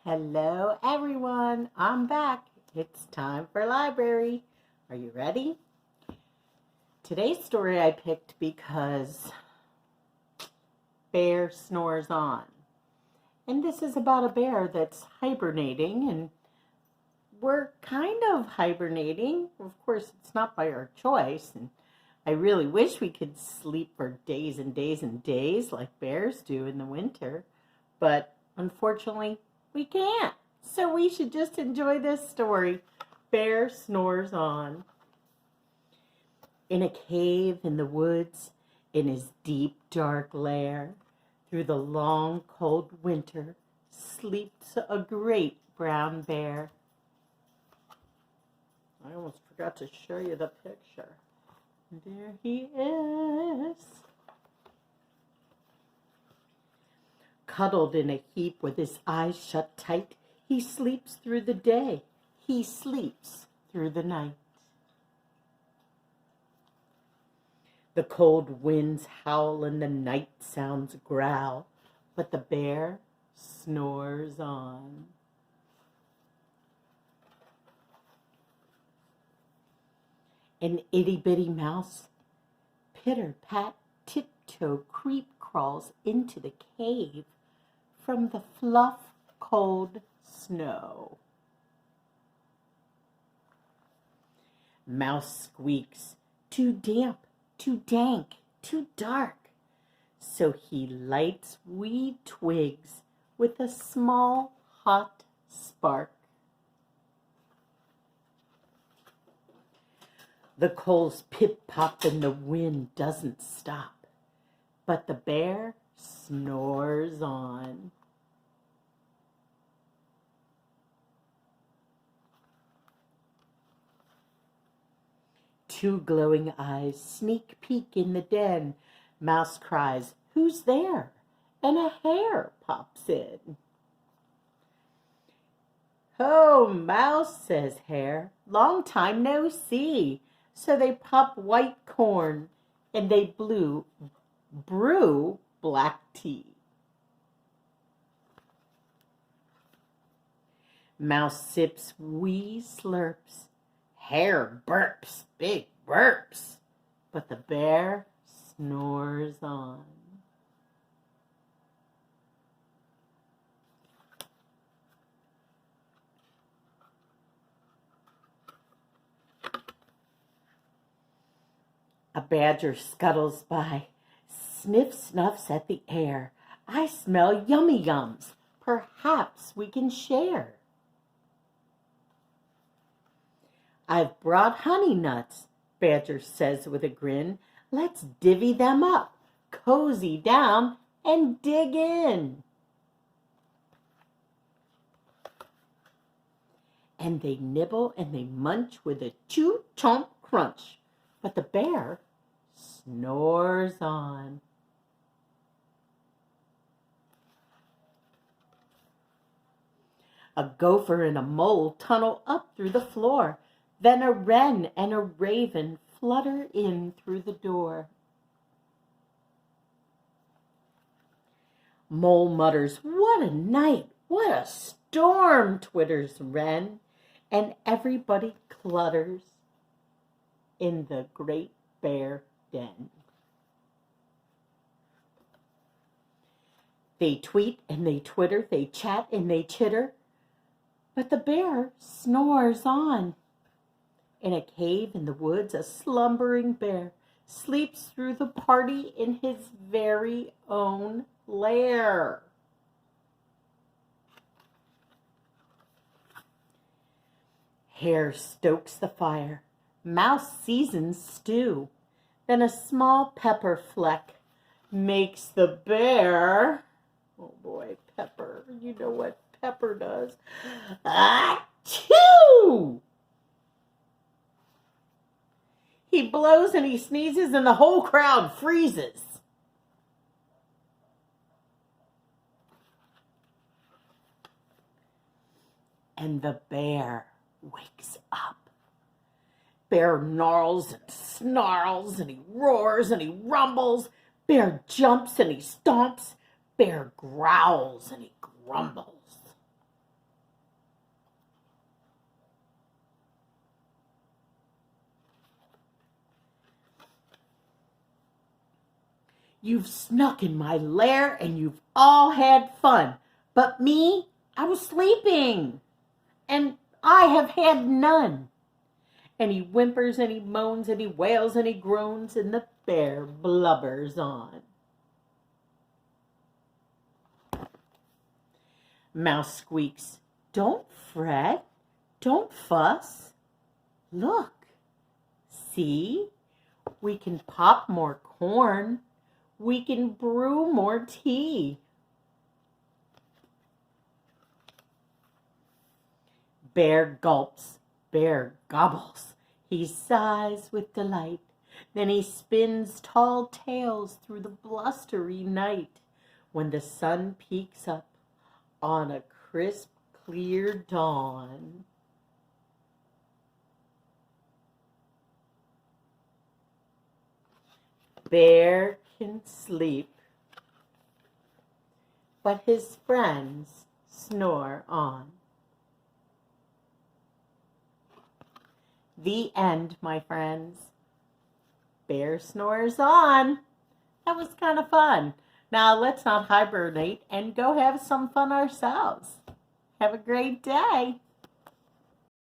Hello everyone, I'm back. It's time for library. Are you ready? Today's story I picked because Bear Snores On. And this is about a bear that's hibernating, and we're kind of hibernating. Of course, it's not by our choice, and I really wish we could sleep for days and days and days like bears do in the winter, but unfortunately, we can't. So we should just enjoy this story. Bear Snores On. In a cave in the woods, in his deep dark lair, through the long cold winter, sleeps a great brown bear. I almost forgot to show you the picture. There he is. Cuddled in a heap with his eyes shut tight, he sleeps through the day. He sleeps through the night. The cold winds howl and the night sounds growl, but the bear snores on. An itty-bitty mouse, pitter-pat, tiptoe, creep crawls into the cave from the fluff, cold snow. Mouse squeaks, too damp, too dank, too dark. So he lights wee twigs with a small, hot spark. The coals pip-pop and the wind doesn't stop, but the bear snores on. Two glowing eyes sneak peek in the den. Mouse cries, "Who's there?" And a hare pops in. "Oh, Mouse," says Hare, "long time no see." So they pop white corn and they brew black tea. Mouse sips wee slurps. Hare burps, big burps. But the bear snores on. A badger scuttles by, sniffs at the air. "I smell yummy yums. Perhaps we can share." "I've brought honey nuts," Badger says with a grin. "Let's divvy them up, cozy down, and dig in." And they nibble and they munch with a chew-chomp crunch. But the bear snores on. A gopher and a mole tunnel up through the floor. Then a wren and a raven flutter in through the door. Mole mutters, "What a night! What a storm!" twitters wren. And everybody clutters in the great bear den. They tweet and they twitter, they chat and they chitter, but the bear snores on. In a cave in the woods, a slumbering bear sleeps through the party in his very own lair. Hare stokes the fire. Mouse seasons stew. Then a small pepper fleck makes the bear, oh boy, pepper, you know what pepper does, achoo! He blows and he sneezes and the whole crowd freezes. And the bear wakes up. Bear gnarls and snarls and he roars and he rumbles. Bear jumps and he stomps. Bear growls and he grumbles. You've snuck in my lair and you've all had fun. But me, I was sleeping. And I have had none. And he whimpers and he moans and he wails and he groans and the bear blubbers on. Mouse squeaks, don't fret, don't fuss. Look, see, we can pop more corn. We can brew more tea. Bear gulps, bear gobbles. He sighs with delight. Then he spins tall tales through the blustery night when the sun peeks up on a crisp, clear dawn. Bear can sleep, but his friends snore on. The end, my friends. Bear snores on. That was kind of fun. Now let's not hibernate and go have some fun ourselves. Have a great day.